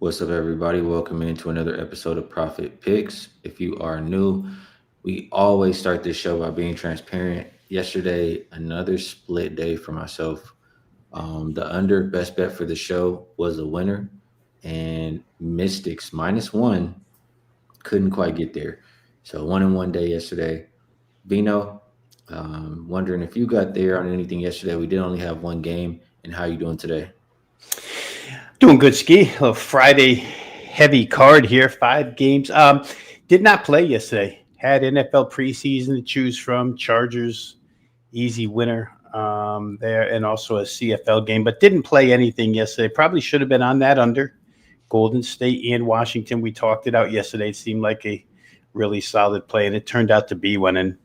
What's up, everybody? Welcome into another episode of Profit Picks. If you are new, we always start this show by being transparent. Yesterday, another split day for myself. The under best bet for the show was a winner, and Mystics -1 couldn't quite get there. So 1 and 1 day yesterday. Vino, wondering if you got there on anything yesterday. We did only have one game, and how you doing today? Doing good, Skee. A Friday heavy card here, 5 games. Did not play yesterday. Had NFL preseason to choose from. Chargers, easy winner there, and also a CFL game, but didn't play anything yesterday. Probably should have been on that under. Golden State and Washington, we talked it out yesterday. It seemed like a really solid play, and it turned out to be one. And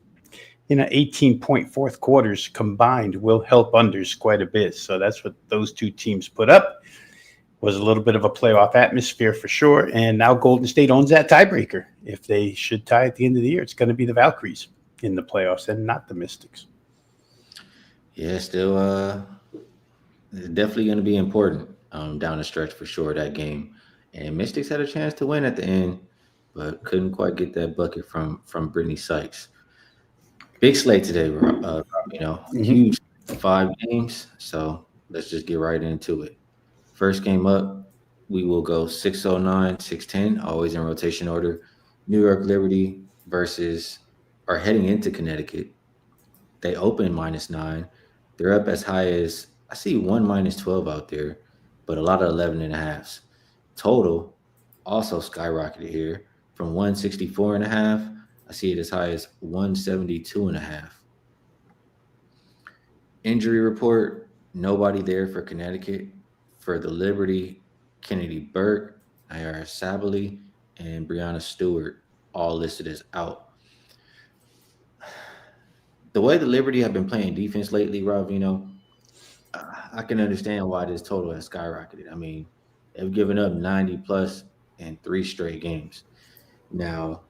18-point fourth quarters combined will help unders quite a bit. So that's what those two teams put up. Was a little bit of a playoff atmosphere for sure. And now Golden State owns that tiebreaker. If they should tie at the end of the year, it's going to be the Valkyries in the playoffs and not the Mystics. Yeah, still definitely going to be important down the stretch for sure, that game. And Mystics had a chance to win at the end, but couldn't quite get that bucket from Brittany Sykes. Big slate today, Mm-hmm. huge 5 games. So let's just get right into it. First game up, we will go 609, 610, always in rotation order. New York Liberty versus are heading into Connecticut. They open -9. They're up as high as I see one -12 out there, but a lot of 11 and a halves. Total also skyrocketed here from 164 and a half. I see it as high as 172 and a half. Injury report, nobody there for Connecticut. For the Liberty, Kennedy Burke, Ayara Sabally, and Brianna Stewart all listed as out. The way the Liberty have been playing defense lately, Rob, I can understand why this total has skyrocketed. I mean, they've given up 90 plus in 3 straight games. Now,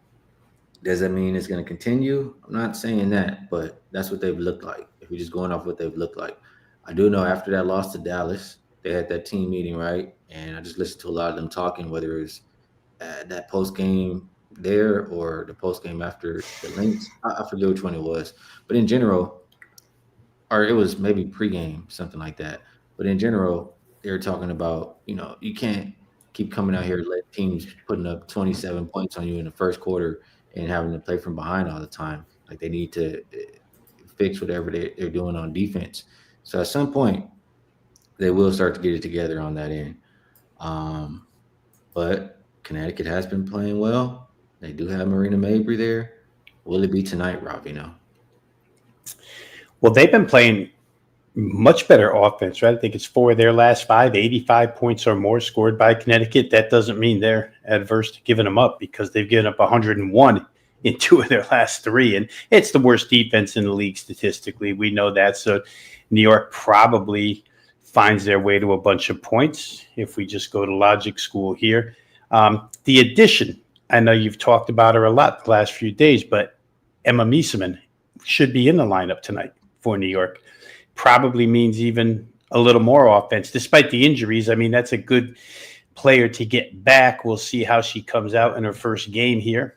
does that mean it's going to continue? I'm not saying that, but that's what they've looked like. If we're just going off what they've looked like, I do know after that loss to Dallas, they had that team meeting, right? And I just listened to a lot of them talking, whether it's that post game there or the post game after the links. I forget which one it was, but in general, or it was maybe pregame, something like that. But in general, they were talking about, you can't keep coming out here and let teams putting up 27 points on you in the first quarter and having to play from behind all the time. Like they need to fix whatever they're doing on defense. So at some point, they will start to get it together on that end. Um, but Connecticut has been playing well. They do have Marina Mabry there. Will it be tonight, Rob? Well, they've been playing much better offense, right? I think it's 4 of their last 5, 85 points or more scored by Connecticut. That doesn't mean they're adverse to giving them up because they've given up 101 in 2 of their last 3. And it's the worst defense in the league statistically. We know that. So New York probably finds their way to a bunch of points if we just go to logic school here. The addition, I know you've talked about her a lot the last few days, but Emma Mieseman should be in the lineup tonight for New York. Probably means even a little more offense, despite the injuries. I mean, that's a good player to get back. We'll see how she comes out in her first game here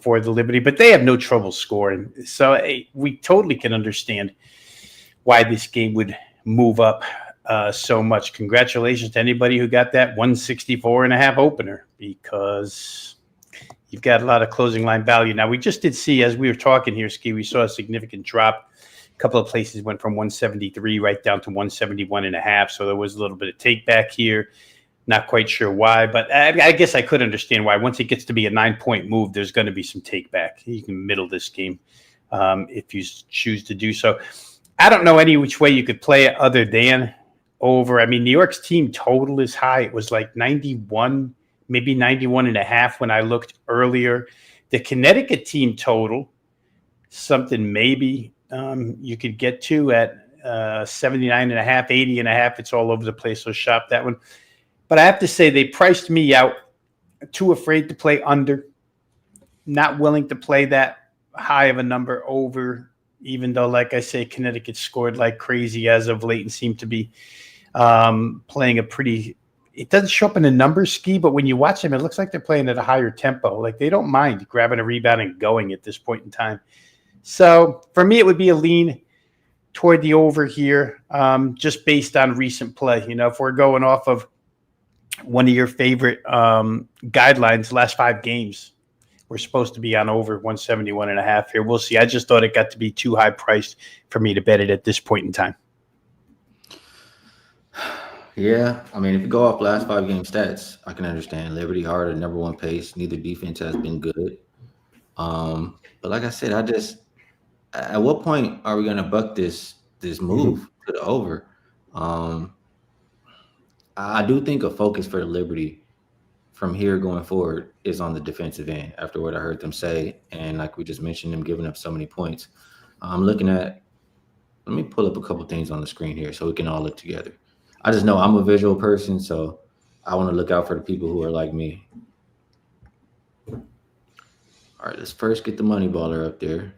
for the Liberty, but they have no trouble scoring. So we totally can understand why this game would move up so much. Congratulations to anybody who got that 164.5 opener because you've got a lot of closing line value. Now, we just did see, as we were talking here, Skee, we saw a significant drop. A couple of places went from 173 right down to 171.5. So there was a little bit of take back here. Not quite sure why, but I guess I could understand why. Once it gets to be a 9-point move, there's going to be some take back. You can middle this game if you choose to do so. I don't know any which way you could play it other than over. I mean, New York's team total is high. It was like 91, maybe 91.5 when I looked earlier. The Connecticut team total, something maybe you could get to at 79.5, 80.5. It's all over the place, so shop that one. But I have to say they priced me out. Too afraid to play under. Not willing to play that high of a number over, even though, like I say, Connecticut scored like crazy as of late and seemed to be playing a pretty it doesn't show up in the numbers, Ski, but when you watch them, it looks like they're playing at a higher tempo. Like they don't mind grabbing a rebound and going at this point in time. So for me, it would be a lean toward the over here, just based on recent play. If we're going off of one of your favorite guidelines, last 5 games, we're supposed to be on over 171.5 here. We'll see. I just thought it got to be too high priced for me to bet it at this point in time. Yeah, I mean, if you go off last 5 game stats, I can understand. Liberty are the number 1 pace. Neither defense has been good. But like I said, at what point are we gonna buck this move to the over? Um, I do think a focus for the Liberty from here going forward is on the defensive end. After what I heard them say, and like we just mentioned, them giving up so many points. I'm looking at. Let me pull up a couple things on the screen here so we can all look together. I just know I'm a visual person, so I want to look out for the people who are like me. All right, let's first get the money baller up there.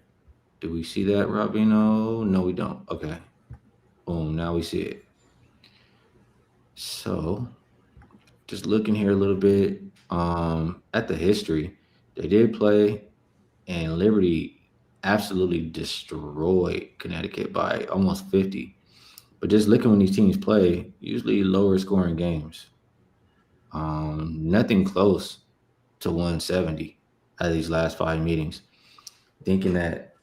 Do we see that, Rob Veno? No, we don't. Okay. Boom, now we see it. So just looking here a little bit at the history, they did play, and Liberty absolutely destroyed Connecticut by almost 50. But just looking when these teams play, usually lower scoring games. Nothing close to 170 out of these last 5 meetings. Thinking that,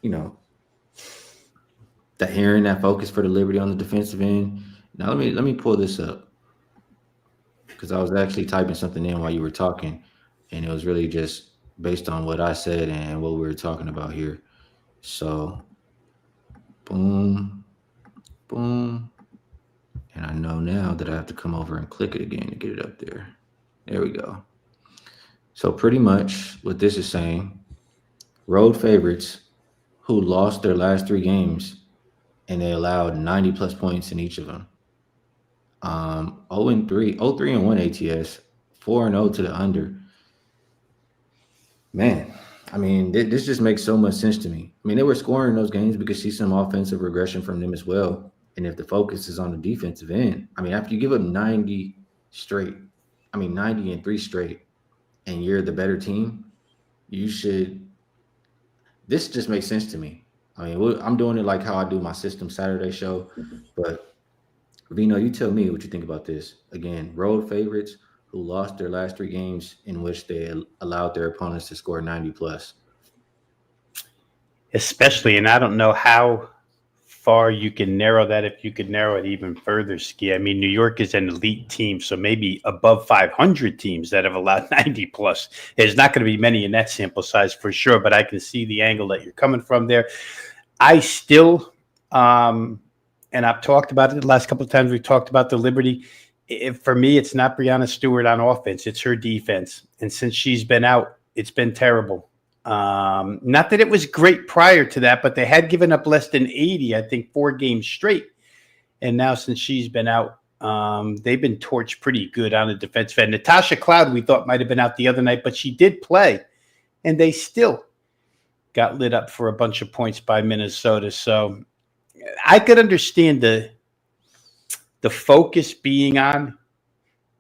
that hearing that focus for the Liberty on the defensive end. Now let me pull this up because I was actually typing something in while you were talking, and it was really just based on what I said and what we were talking about here. So, boom, boom. And I know now that I have to come over and click it again to get it up there. There we go. So pretty much what this is saying, road favorites who lost their last 3 games and they allowed 90 plus points in each of them. 0-3, 0-3-1 ATS, 4-0 to the under. Man, I mean, this just makes so much sense to me. I mean, they were scoring those games because see some offensive regression from them as well. And if the focus is on the defensive end, I mean, after you give up 90 straight, 90 and 3 straight, and you're the better team, you should. This just makes sense to me. I mean, I'm doing it like how I do my System Saturday show. But, Vino, you tell me what you think about this. Again, road favorites who lost their last 3 games in which they allowed their opponents to score 90 plus. Especially, and I don't know how far you can narrow that, if you could narrow it even further, Ski. I mean, New York is an elite team, so maybe above 500 teams that have allowed 90 plus. There's not going to be many in that sample size for sure, but I can see the angle that you're coming from there. I still, and I've talked about it the last couple of times we talked about the Liberty. For me, it's not Breanna Stewart on offense. It's her defense. And since she's been out, it's been terrible. Not that it was great prior to that, but they had given up less than 80, I think, 4 games straight. And now since she's been out, they've been torched pretty good on the defensive end. Natasha Cloud, we thought might have been out the other night, but she did play. And they still got lit up for a bunch of points by Minnesota. So I could understand the focus being on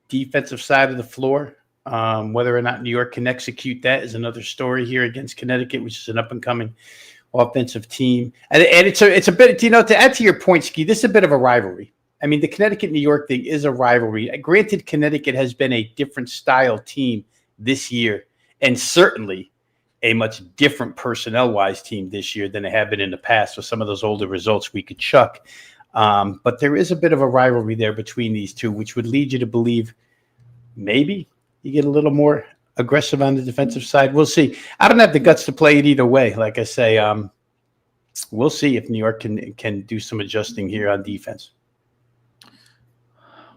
defensive side of the floor. Whether or not New York can execute that is another story here against Connecticut, which is an up-and-coming offensive team. And it's a bit, to add to your point, Skee, this is a bit of a rivalry. I mean, the Connecticut-New York thing is a rivalry. Granted, Connecticut has been a different style team this year, and certainly a much different personnel-wise team this year than they have been in the past. So some of those older results we could chuck. But there is a bit of a rivalry there between these two, which would lead you to believe maybe you get a little more aggressive on the defensive side. We'll see. I don't have the guts to play it either way. Like I say, we'll see if New York can do some adjusting here on defense.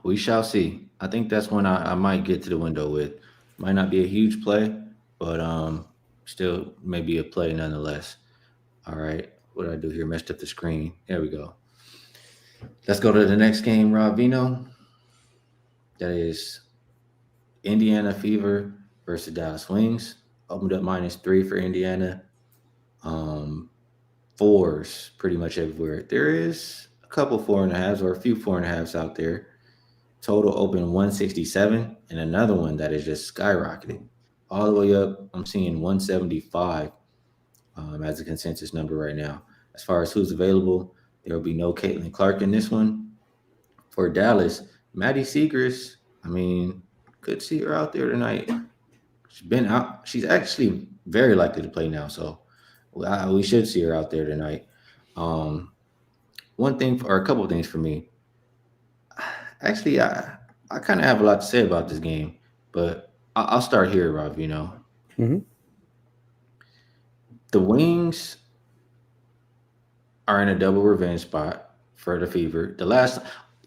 We shall see. I think that's when I might get to the window with. Might not be a huge play, but still maybe a play nonetheless. All right. What did I do here? Messed up the screen. There we go. Let's go to the next game, Rob Veno. That is Indiana Fever versus Dallas Wings. Opened up -3 for Indiana. 4s pretty much everywhere. There is a couple 4.5s or a few 4.5s out there. Total open 167, and another one that is just skyrocketed all the way up. I'm seeing 175 as a consensus number right now. As far as who's available, there will be no Caitlin Clark in this one. For Dallas, Maddie Segrist, I mean, could see her out there tonight. She's been out. She's actually very likely to play now, so we should see her out there tonight. Um, one thing, or a couple of things for me. Actually, I kind of have a lot to say about this game, but I'll start here, Rob. Mhm. The Wings are in a double revenge spot for the Fever.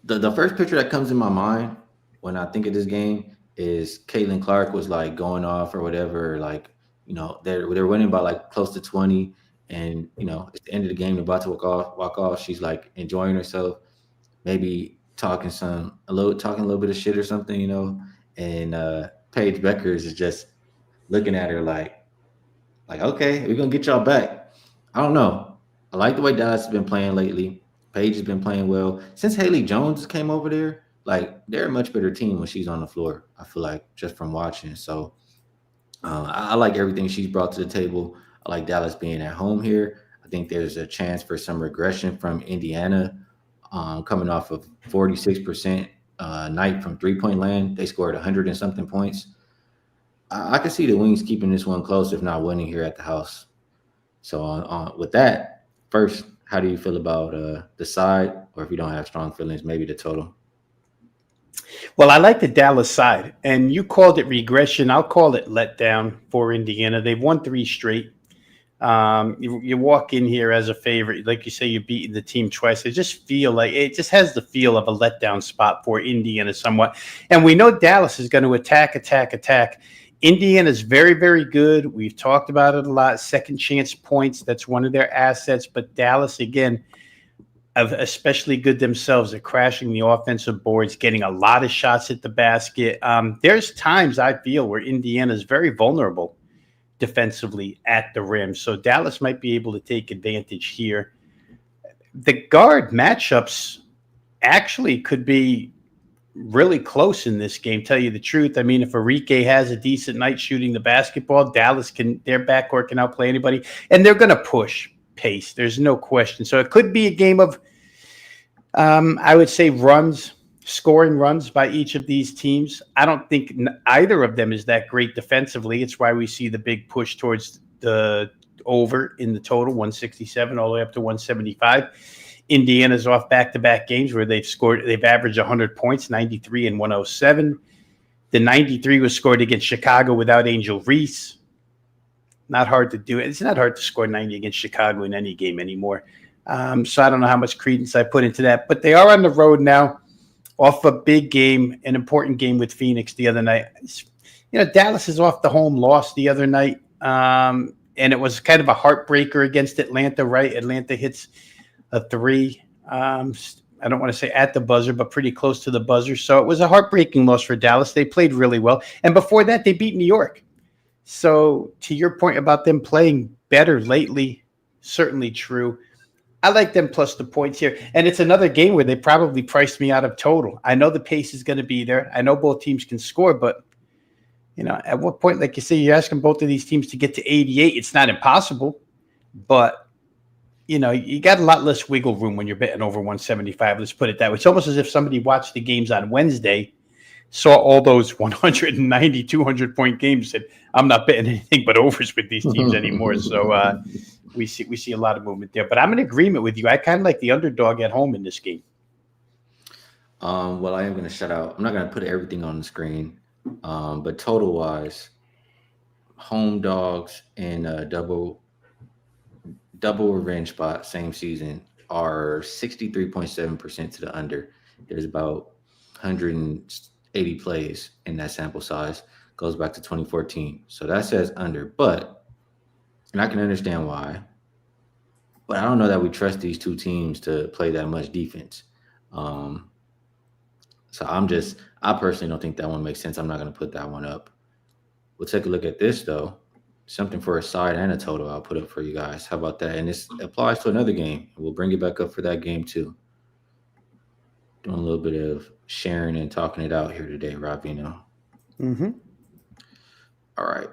The first picture that comes in my mind when I think of this game is Caitlin Clark was like going off or whatever, like they're winning by like close to 20, and it's the end of the game, they're about to walk off. She's like enjoying herself, maybe talking a little bit of shit or something, and Paige Beckers is just looking at her like, okay, we're gonna get y'all back. I don't know. I like the way Dallas has been playing lately. Paige has been playing well since Haley Jones came over there. Like they're a much better team when she's on the floor. I feel like just from watching. So I like everything she's brought to the table. I like Dallas being at home here. I think there's a chance for some regression from Indiana, coming off of 46% night from 3-point land. They scored 100 and something points. I can see the Wings keeping this one close, if not winning here at the house. So with that, first, how do you feel about the side, or if you don't have strong feelings, maybe the total? Well, I like the Dallas side, and you called it regression. I'll call it letdown for Indiana. They've won 3 straight. You walk in here as a favorite, like you say, you're beating the team twice. I just feel like it just has the feel of a letdown spot for Indiana somewhat. And we know Dallas is going to attack. Indiana's very, very good. We've talked about it a lot. Second chance points, that's one of their assets. But Dallas, again, especially good themselves at crashing the offensive boards, getting a lot of shots at the basket. There's times I feel where Indiana is very vulnerable defensively at the rim. So Dallas might be able to take advantage here. The guard matchups actually could be really close in this game, tell you the truth. I mean, if Enrique has a decent night shooting the basketball, their backcourt can outplay anybody, and they're going to push pace. There's no question. So it could be a game of, I would say, scoring runs by each of these teams. I don't think either of them is that great defensively. It's why we see the big push towards the over in the total, 167 all the way up to 175. Indiana's off back-to-back games where they've averaged 100 points, 93 and 107. The 93 was scored against Chicago without Angel Reese. Not hard to do it. It's not hard to score 90 against Chicago in any game anymore. So I don't know how much credence I put into that. But they are on the road now, off a big game, an important game with Phoenix the other night. Dallas is off the home loss the other night. And it was kind of a heartbreaker against Atlanta, right? Atlanta hits a 3. I don't want to say at the buzzer, but pretty close to the buzzer. So it was a heartbreaking loss for Dallas. They played really well. And before that, they beat New York. So to your point about them playing better lately, certainly true. I like them plus the points here. And it's another game where they probably priced me out of total. I know the pace is going to be there. I know both teams can score, but at what point, like you say, you're asking both of these teams to get to 88. It's not impossible, but you got a lot less wiggle room when you're betting over 175. Let's put it that way. It's almost as if somebody watched the games on Wednesday, saw all those 190, 200-point games, said, I'm not betting anything but overs with these teams anymore. So we see a lot of movement there. But I'm in agreement with you. I kind of like the underdog at home in this game. Well, I am going to shut out. I'm not going to put everything on the screen, but total-wise, home dogs in double revenge spot, same season, are 63.7% to the under. There's about 180 plays in that sample size. Goes back to 2014. So that says under, and I can understand why, but I don't know that we trust these two teams to play that much defense. So I personally don't think that one makes sense. I'm not going to put that one up. We'll take a look at this, though. Something for a side and a total I'll put up for you guys. How about that? And this applies to another game. We'll bring it back up for that game too. Doing a little bit of sharing and talking it out here today, Rob Veno. Mm-hmm. All right,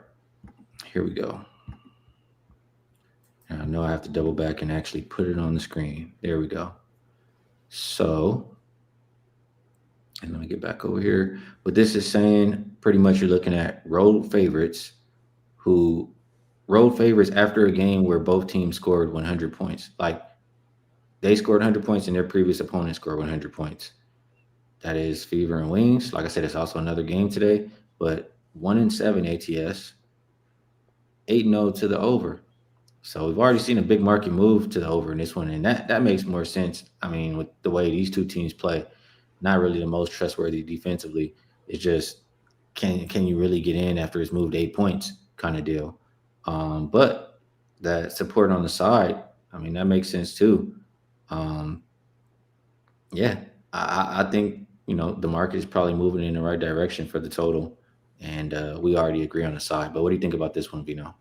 here we go. And I know I have to double back and actually put it on the screen. There we go. So, and let me get back over here. What this is saying, pretty much you're looking at who road favorites after a game where both teams scored 100 points. Like they scored 100 points and their previous opponent scored 100 points. That is Fever and Wings. Like I said, it's also another game today, but 1-7 ATS, 8-0 to the over. So we've already seen a big market move to the over in this one, and that makes more sense. I mean, with the way these two teams play, not really the most trustworthy defensively. It's just can you really get in after it's moved 8 points kind of deal. But that support on the side, I mean, that makes sense too. Um, yeah, I think the market is probably moving in the right direction for the total, and we already agree on the side. But what do you think about this one, Vino?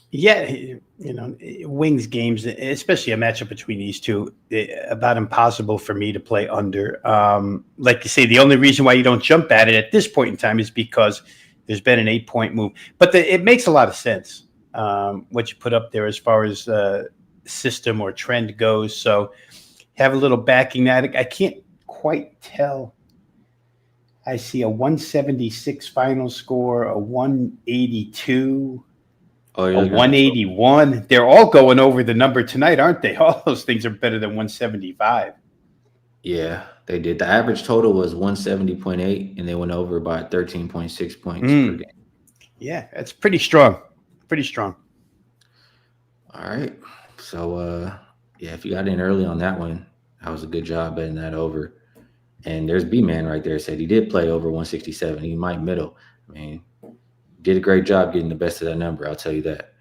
Yeah, Wings games, especially a matchup between these two, about impossible for me to play under. Like you say, the only reason why you don't jump at it at this point in time is because there's been an 8-point move. But it makes a lot of sense what you put up there as far as system or trend goes. So have a little backing that. I can't quite tell. I see a 176 final score, a 182. Oh, A you're looking at the total. 181. They're all going over the number tonight, aren't they? All those things are better than 175. Yeah, they did. The average total was 170.8, and they went over by 13.6 points per Mm. game. Yeah, that's pretty strong. Pretty strong. All right. So, yeah, if you got in early on that one, that was a good job betting that over. And there's B-Man right there said he did play over 167. He might middle. I mean, did a great job getting the best of that number. I'll tell you that.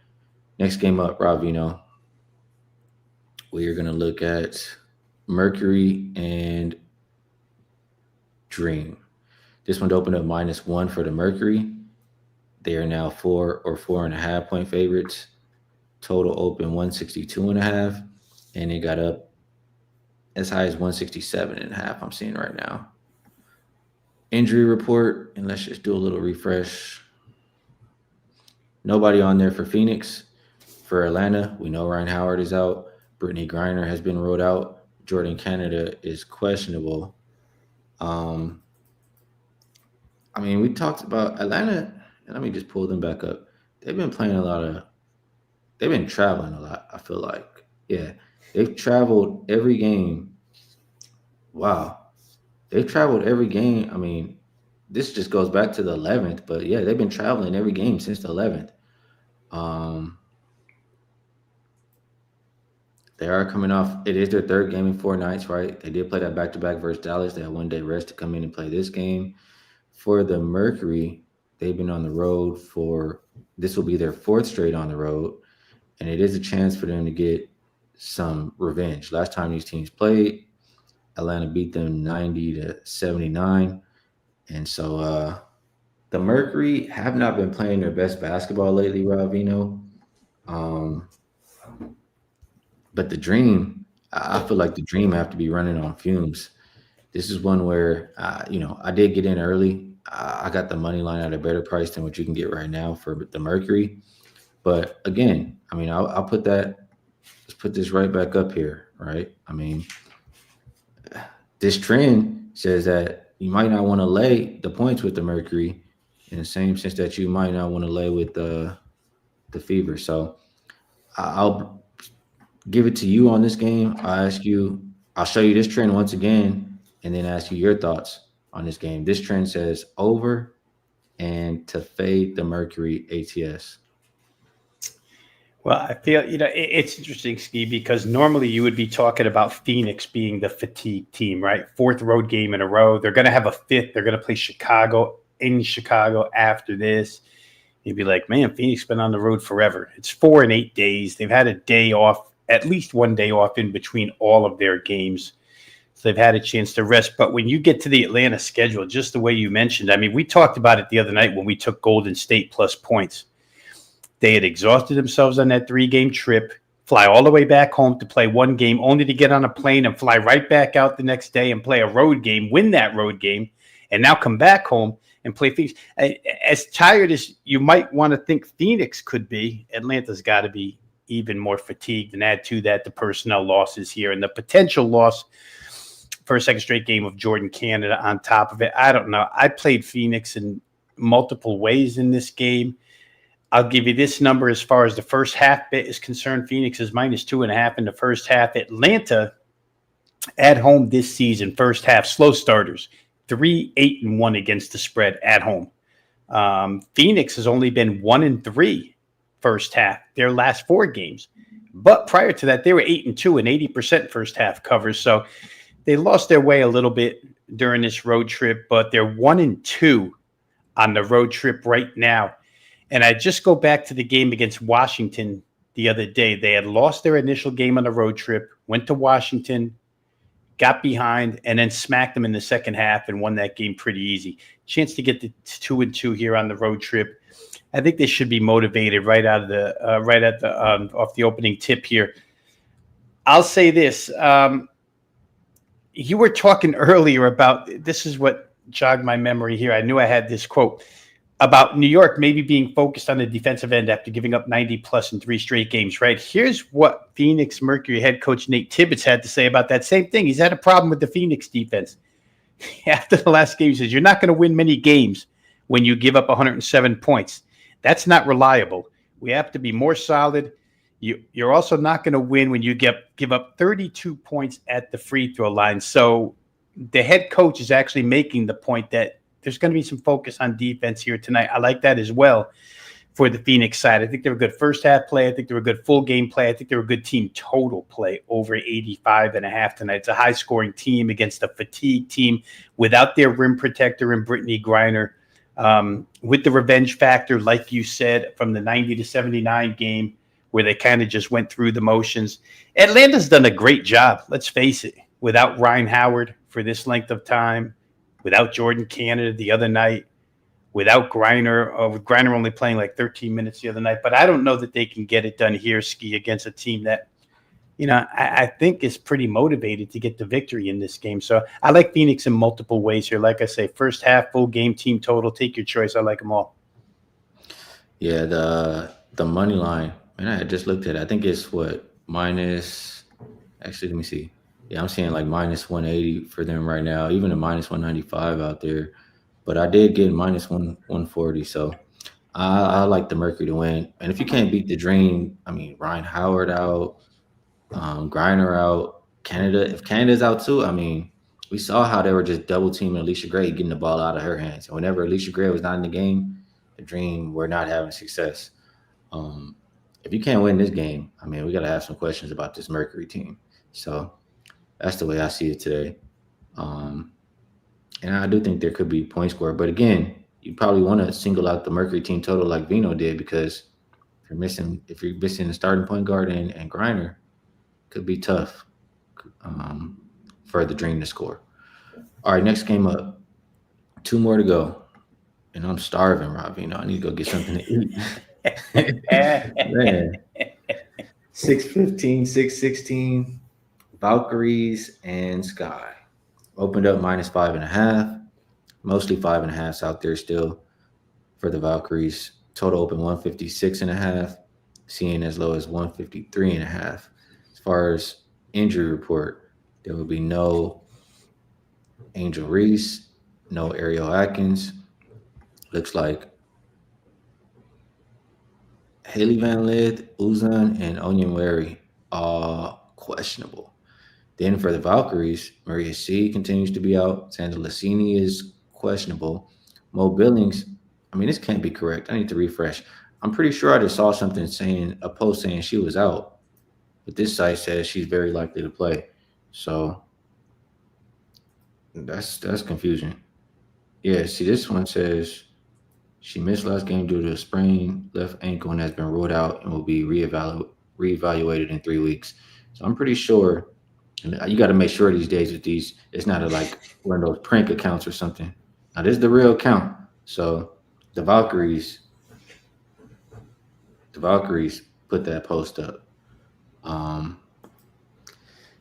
Next game up, Rob Vino. We are going to look at Mercury and Dream. This one opened up -1 for the Mercury. They are now 4 or 4.5 point favorites. Total open 162.5, and it got up as high as 167.5. I'm seeing right now. Injury report, and let's just do a little refresh. Nobody on there for Phoenix. For Atlanta, we know Ryan Howard is out. Brittany Griner has been ruled out. Jordan Canada is questionable. Um, I mean, we talked about Atlanta, and let me just pull them back up. They've been playing they've been traveling a lot, I feel like. Yeah, they've traveled every game. Wow. They've traveled every game. I mean, this just goes back to the 11th, but yeah, they've been traveling every game since the 11th. Um, they are coming off. It is their third game in 4 nights, right? They did play that back-to-back versus Dallas. They had 1 day rest to come in and play this game. For the Mercury, they've been on the road this will be their 4th straight on the road, and it is a chance for them to get some revenge. Last time these teams played, Atlanta beat them 90-79, and so the Mercury have not been playing their best basketball lately, Rob Vino. But the Dream, I feel like the Dream have to be running on fumes. This is one where, I did get in early. I got the money line at a better price than what you can get right now for the Mercury. But again, I mean, I'll put that. Let's put this right back up here, right? I mean, this trend says that you might not want to lay the points with the Mercury in the same sense that you might not want to lay with the Fever. So I'll give it to you on this game. I'll show you this trend once again, and then ask you your thoughts on this game. This trend says over and to fade the Mercury ATS. Well, I feel, it's interesting, Skee, because normally you would be talking about Phoenix being the fatigue team, right? 4th road game in a row. They're going to have a 5th. They're going to play Chicago after this. You'd be like, man, Phoenix been on the road forever. It's 4 and 8 days. They've had a day off, at least 1 day off in between all of their games. So they've had a chance to rest. But when you get to the Atlanta schedule, just the way you mentioned, I mean, we talked about it the other night when we took Golden State plus points. They had exhausted themselves on that 3-game trip. fly all the way back home to play one game, only to get on a plane and fly right back out the next day and play a road game, win that road game, and now come back home and play Phoenix. As tired as you might want to think Phoenix could be, Atlanta's got to be even more fatigued, and add to that the personnel losses here and the potential loss for a second straight game of Jordan Canada on top of it. I don't know. I played Phoenix in multiple ways in this game. I'll give you this number as far as the first half bit is concerned. Phoenix is -2.5 in the first half. Atlanta at home this season, first half, slow starters, 3-8-1 against the spread at home. Phoenix has only been 1-3 first half, their last 4 games. But prior to that, they were 8-2 and 80% first half covers. So they lost their way a little bit during this road trip, but they're 1-2 on the road trip right now. And I just go back to the game against Washington the other day. They had lost their initial game on the road trip, went to Washington, got behind, and then smacked them in the second half and won that game pretty easy. Chance to get the 2-2 here on the road trip. I think they should be motivated right out of the off the opening tip here. I'll say this: you were talking earlier about, this is what jogged my memory here. I knew I had this quote about New York maybe being focused on the defensive end after giving up 90+ in 3 straight games, right? Here's what Phoenix Mercury head coach Nate Tibbetts had to say about that same thing. He's had a problem with the Phoenix defense. After the last game, he says, you're not going to win many games when you give up 107 points. That's not reliable. We have to be more solid. You're also not going to win when you give up 32 points at the free throw line. So the head coach is actually making the point that there's going to be some focus on defense here tonight. I like that as well for the Phoenix side. I think they were good first half play. I think they were good full game play. I think they were good team total play, over 85.5 tonight. It's a high scoring team against a fatigued team without their rim protector and Brittany Griner. With the revenge factor, like you said, from the 90-79 game where they kind of just went through the motions. Atlanta's done a great job, let's face it, without Ryan Howard for this length of time, without Jordan Canada the other night, without Griner, with Griner only playing like 13 minutes the other night. But I don't know that they can get it done here, Skee, against a team that, I think is pretty motivated to get the victory in this game. So I like Phoenix in multiple ways here. Like I say, first half, full game, team total. Take your choice. I like them all. Yeah, the money line, and I just looked at it. I think it's what, minus, actually, let me see. Yeah, I'm seeing like -180 for them right now, even a -195 out there. But I did get -140. So I like the Mercury to win. And if you can't beat the Dream, I mean, Ryan Howard out, Griner out, Canada. If Canada's out too, I mean, we saw how they were just double teaming Alicia Gray, getting the ball out of her hands. And whenever Alicia Gray was not in the game, the Dream were not having success. If you can't win this game, I mean, we got to have some questions about this Mercury team. So that's the way I see it today. And I do think there could be point score. But again, you probably want to single out the Mercury team total like Veno did, because if you're missing the starting point guard and Griner, could be tough for the Dream to score. All right, next game up. 2 more to go. And I'm starving, Rob. I need to go get something to eat. Man. 6-15, 6-16. Valkyries and Skee. Opened up -5.5. Mostly 5.5s out there still for the Valkyries. Total open 156.5. Seeing as low as 153.5. As far as injury report, there will be no Angel Reese, no Ariel Atkins. Looks like Haley Van Lith, Uzan, and Onyenwere all questionable. Then for the Valkyries, Maria C continues to be out. Sandra Lassini is questionable. Mo Billings, I mean, this can't be correct. I need to refresh. I'm pretty sure I just saw something saying, a post saying she was out. But this site says she's very likely to play. So that's confusing. Yeah, see, this one says she missed last game due to a sprained left ankle and has been ruled out and will be reevaluated in 3 weeks. So I'm pretty sure. And you got to make sure these days with these, it's not like one of those prank accounts or something. Now, this is the real account. So the Valkyries put that post up. Um,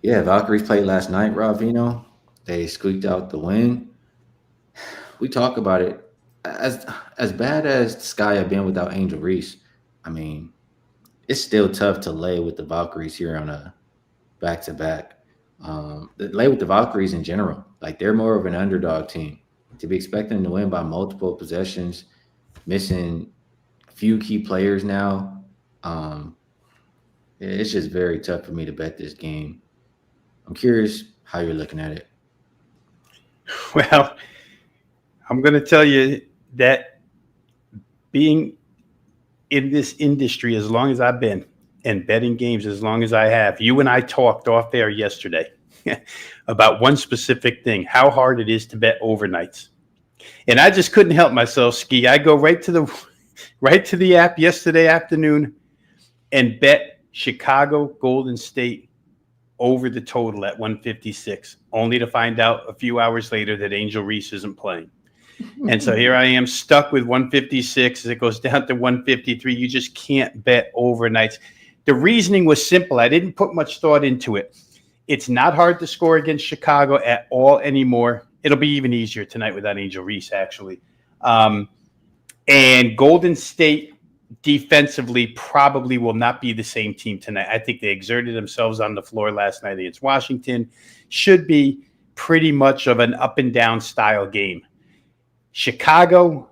yeah, Valkyries played last night, Rob Veno. They squeaked out the win. We talk about it as bad as Sky have been without Angel Reese. I mean, it's still tough to lay with the Valkyries here on a back to back. Lay with the Valkyries in general, like they're more of an underdog team. To be expecting to win by multiple possessions, missing few key players now, um, it's just very tough for me to bet this game. I'm curious how you're looking at it. Well, I'm going to tell you that being in this industry as long as I've been and betting games as long as I have, you and I talked off air yesterday about one specific thing, how hard it is to bet overnights. And I just couldn't help myself, Skee. I go right to the app yesterday afternoon and bet Chicago Golden State over the total at 156, only to find out a few hours later that Angel Reese isn't playing. And so here I am stuck with 156 as it goes down to 153. You just can't bet overnights. The reasoning was simple. I didn't put much thought into it. It's not hard to score against Chicago at all anymore. It'll be even easier tonight without Angel Reese, actually. And Golden State defensively probably will not be the same team tonight. I think they exerted themselves on the floor last night against Washington. Should be pretty much of an up and down style game. Chicago,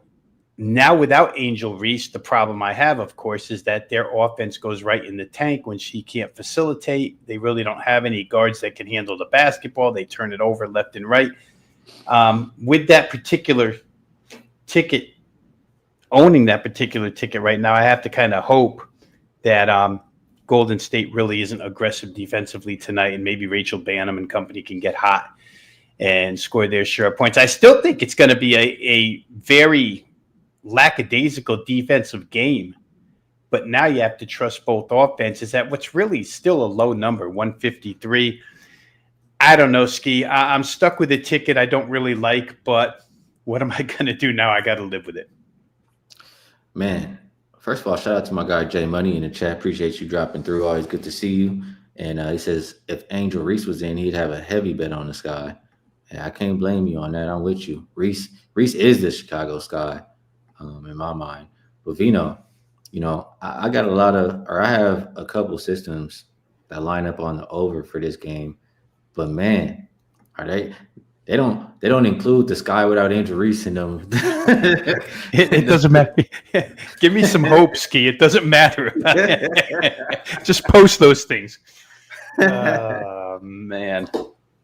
now without Angel Reese, the problem I have, of course, is that their offense goes right in the tank when she can't facilitate. They really don't have any guards that can handle the basketball. They turn it over left and right. With that particular ticket, owning that particular ticket right now, I have to kind of hope that Golden State really isn't aggressive defensively tonight, and maybe Rachel Banham and company can get hot and score their share of points. I still think it's going to be a very lackadaisical defensive game, but now you have to trust both offenses at what's really still a low number, 153. I don't know, Skee. I'm stuck with a ticket I don't really like, but what am I going to do now? I got to live with it. Man, first of all, shout out to my guy Jay Money in the chat. Appreciate you dropping through. Always good to see you. And he says if Angel Reese was in, he'd have a heavy bet on the Sky. Yeah, I can't blame you on that. I'm with you. Reese is the Chicago Sky, in my mind. But Vino, I got I have a couple systems that line up on the over for this game. But man, are they don't include the Sky without Angel Reese in them. It doesn't matter. Give me some hope, Skee. It doesn't matter. Just post those things. Man.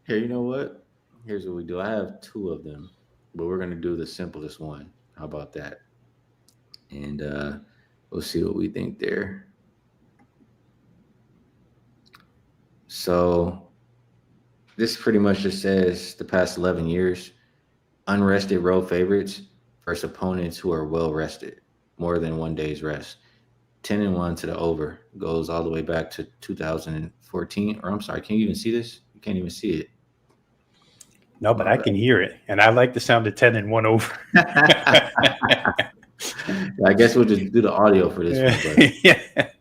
Here, you know what? Here's what we do. I have two of them, but we're gonna do the simplest one. How about that? And we'll see what we think there. So this pretty much just says the past 11 years, unrested road favorites versus opponents who are well rested, more than 1 day's rest. 10-1 to the over goes all the way back to 2014. Or I'm sorry, can you even see this? You can't even see it. No, but I can hear it, and I like the sound of 10-1 over. I guess we'll just do the audio for this one. But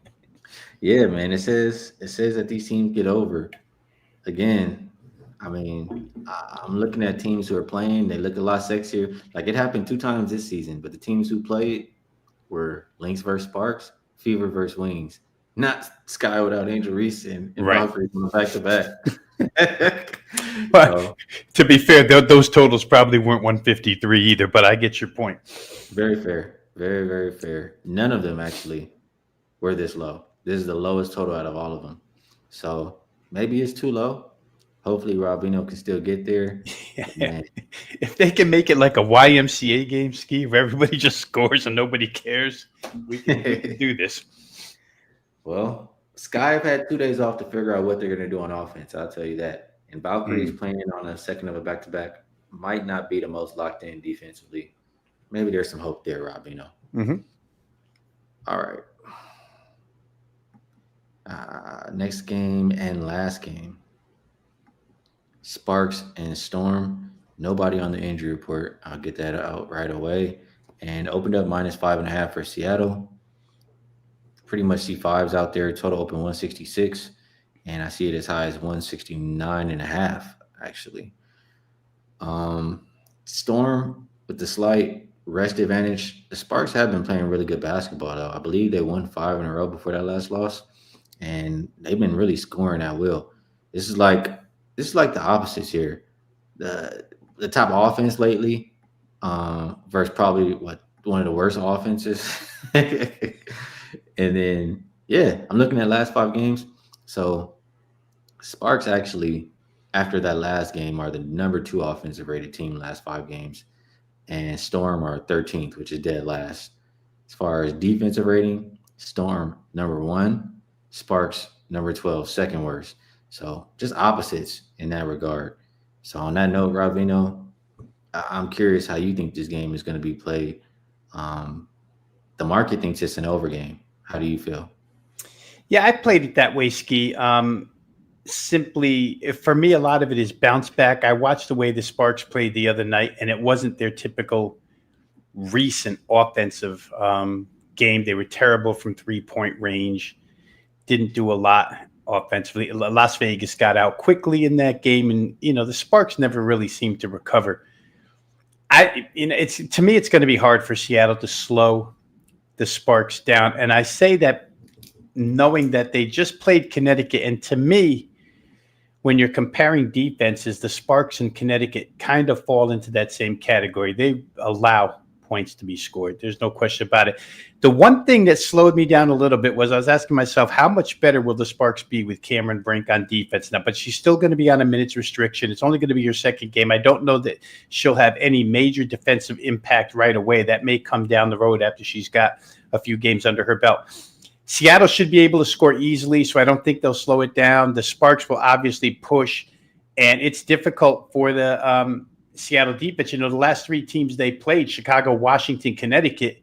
yeah, man. It says that these teams get over. Again, I mean, I'm looking at teams who are playing. They look a lot sexier. Like it happened 2 times this season, but the teams who played were Lynx versus Sparks, Fever versus Wings, not Sky without Angel Reese and Valkyries back to back. But to be fair, those totals probably weren't 153 either, but I get your point. Very fair. Very, very fair. None of them actually were this low. This is the lowest total out of all of them. So maybe it's too low. Hopefully Rob Veno can still get there. Yeah. If they can make it like a YMCA game, Skee, where everybody just scores and nobody cares, we can do this. Well, Sky have had 2 days off to figure out what they're going to do on offense. I'll tell you that. And Valkyries playing on a second of a back-to-back might not be the most locked in defensively. Maybe there's some hope there, Rob, All right. Next game and last game. Sparks and Storm. Nobody on the injury report. I'll get that out right away. And opened up -5.5 for Seattle. Pretty much see 5s out there. Total open 166. and I see it as high as 169.5, actually. Um, Storm with the slight rest advantage. The Sparks have been playing really good basketball, though. I believe they won 5 in a row before that last loss, and they've been really scoring at will. This is like this is like the opposites here. The top offense lately, versus probably what one of the worst offenses. And then yeah, I'm looking at last 5 games. So Sparks actually, after that last game, are the number 2 offensive rated team last 5 games, and Storm are 13th, which is dead last. As far as defensive rating, Storm number 1, Sparks number 12, second worst. So just opposites in that regard. So on that note, Rob Veno, I'm curious how you think this game is going to be played. Um, the market thinks it's an over game. How do you feel? Yeah, I played it that way, Skee. Simply, for me, a lot of it is bounce back. I watched the way the Sparks played the other night, and it wasn't their typical recent offensive game. They were terrible from 3-point range, didn't do a lot offensively. Las Vegas got out quickly in that game, and the Sparks never really seemed to recover. It's to me, it's going to be hard for Seattle to slow the Sparks down, and I say that knowing that they just played Connecticut, and to me, when you're comparing defenses, the Sparks and Connecticut kind of fall into that same category. They allow points to be scored. There's no question about it. The one thing that slowed me down a little bit was I was asking myself, how much better will the Sparks be with Cameron Brink on defense now? But she's still going to be on a minutes restriction. It's only going to be your second game. I don't know that she'll have any major defensive impact right away. That may come down the road after she's got a few games under her belt. Seattle should be able to score easily, so I don't think they'll slow it down. The Sparks will obviously push, and it's difficult for the Seattle defense. The last 3 teams they played, Chicago, Washington, Connecticut,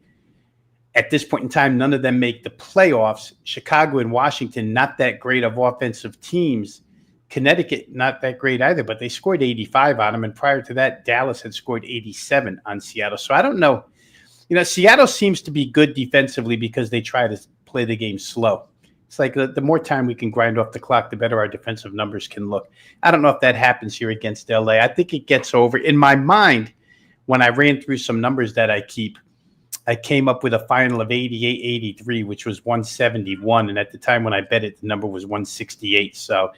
at this point in time, none of them make the playoffs. Chicago and Washington, not that great of offensive teams. Connecticut, not that great either, but they scored 85 on them, and prior to that, Dallas had scored 87 on Seattle. So I don't know. Seattle seems to be good defensively because they try to play the game slow. It's like the more time we can grind off the clock, the better our defensive numbers can look. I don't know if that happens here against LA. I think it gets over. In my mind, when I ran through some numbers that I keep, I came up with a final of 88-83, which was 171. And at the time when I bet it, the number was 168. So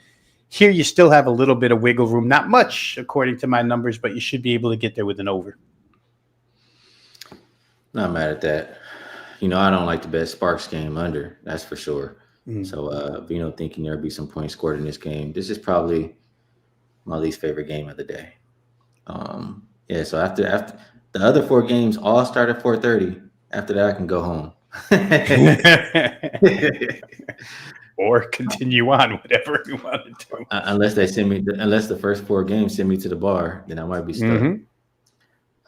here you still have a little bit of wiggle room. Not much, according to my numbers, but you should be able to get there with an over. Not mad at that. I don't like to bet Sparks game under. That's for sure. Mm. So, thinking there'll be some points scored in this game. This is probably my least favorite game of the day. Yeah. So after the other 4 games all start at 4:30. After that, I can go home. Or continue on, whatever you want to do. Unless the first 4 games send me to the bar, then I might be stuck. Mm-hmm.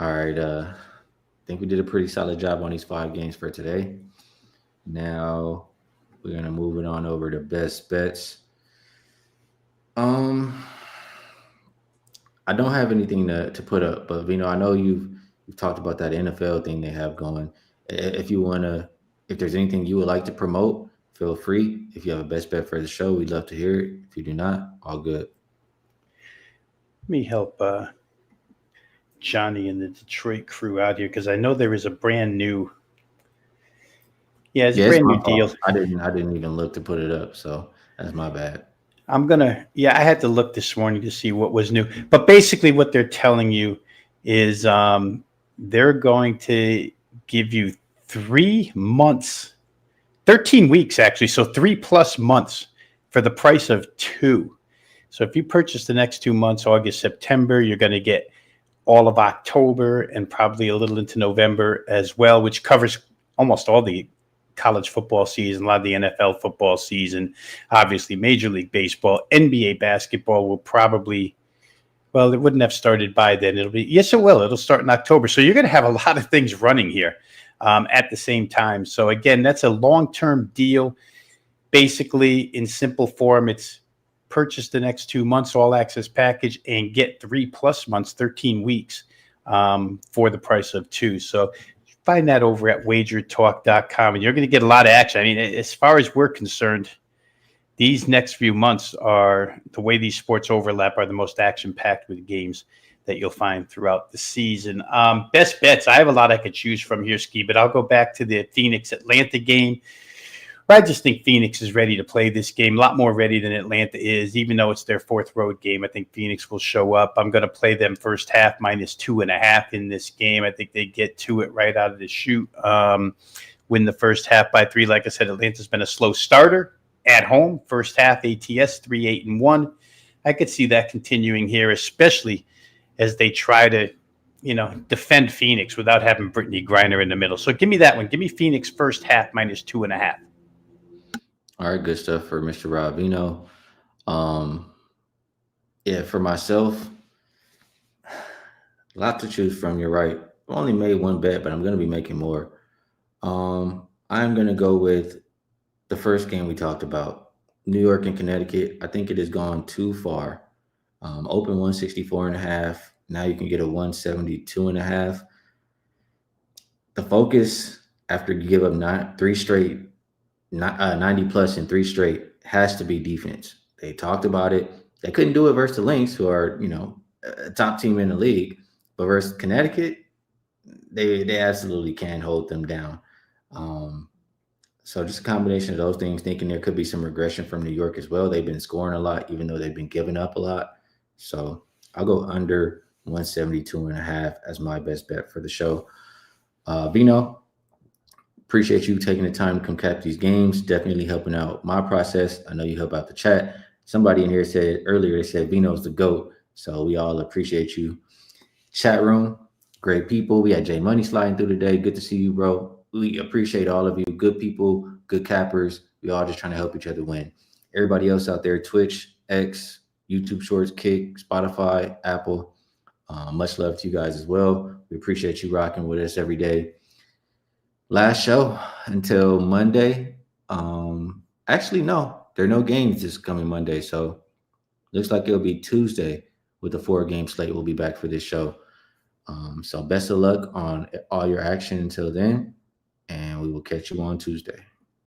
All right. I think we did a pretty solid job on these 5 games for today. Now we're gonna move it on over to best bets. I don't have anything to put up, but I know you've talked about that NFL thing they have going. If there's anything you would like to promote, feel free. If you have a best bet for the show, we'd love to hear it. If you do not, all good. Let me help Johnny and the Detroit crew out here because I know there is a brand new. Yeah, it's a brand new deal. I didn't even look to put it up, so that's my bad. I had to look this morning to see what was new. But basically what they're telling you is they're going to give you 3 months, 13 weeks actually, so 3+ months for the price of 2. So if you purchase the next 2 months, August, September, you're going to get all of October and probably a little into November as well, which covers almost all the college football season, a lot of the NFL football season, obviously Major League Baseball, NBA basketball will probably, well, it wouldn't have started by then. Yes, it will. It'll start in October. So you're going to have a lot of things running here at the same time. So again, that's a long-term deal. Basically, in simple form, it's purchase the next 2 months all access package and get 3+ months, 13 weeks for the price of 2. So find that over at wagertalk.com and you're going to get a lot of action. I mean, as far as we're concerned, these next few months are the way these sports overlap are the most action packed with games that you'll find throughout the season. Best bets. I have a lot I could choose from here, Skee, but I'll go back to the Phoenix Atlanta game. I just think Phoenix is ready to play this game, a lot more ready than Atlanta is, even though it's their fourth road game. I think Phoenix will show up. I'm going to play them first half -2.5 in this game. I think they get to it right out of the chute, win the first half by 3. Like I said, Atlanta's been a slow starter at home. First half ATS 3-8-1. I could see that continuing here, especially as they try to, defend Phoenix without having Brittany Griner in the middle. So give me that one. Give me Phoenix first half -2.5. All right, good stuff for Mr. Rob Veno. Yeah, for myself, a lot to choose from. You're right. I only made one bet, but I'm going to be making more. I'm going to go with the first game we talked about, New York and Connecticut. I think it has gone too far. Open 164.5. Now you can get a 172.5. The focus after you give up 90 plus in 3 straight has to be defense. They talked about it. They couldn't do it versus the Lynx, who are, a top team in the league, but versus Connecticut, they absolutely can hold them down. So just a combination of those things, thinking there could be some regression from New York as well. They've been scoring a lot, even though they've been giving up a lot. So I'll go under 172.5 as my best bet for the show. Veno, appreciate you taking the time to come cap these games. Definitely helping out my process. I know you help out the chat. Somebody in here said earlier, they said Veno's the GOAT. So we all appreciate you. Chat room, great people. We had Jay Money sliding through today. Good to see you, bro. We appreciate all of you. Good people, good cappers. We all just trying to help each other win. Everybody else out there, Twitch, X, YouTube Shorts, Kick, Spotify, Apple. Much love to you guys as well. We appreciate you rocking with us every day. Last show until Monday. Actually, no, there are no games this coming Monday. So looks like it'll be Tuesday with the 4-game slate. We'll be back for this show. So best of luck on all your action until then. And we will catch you on Tuesday.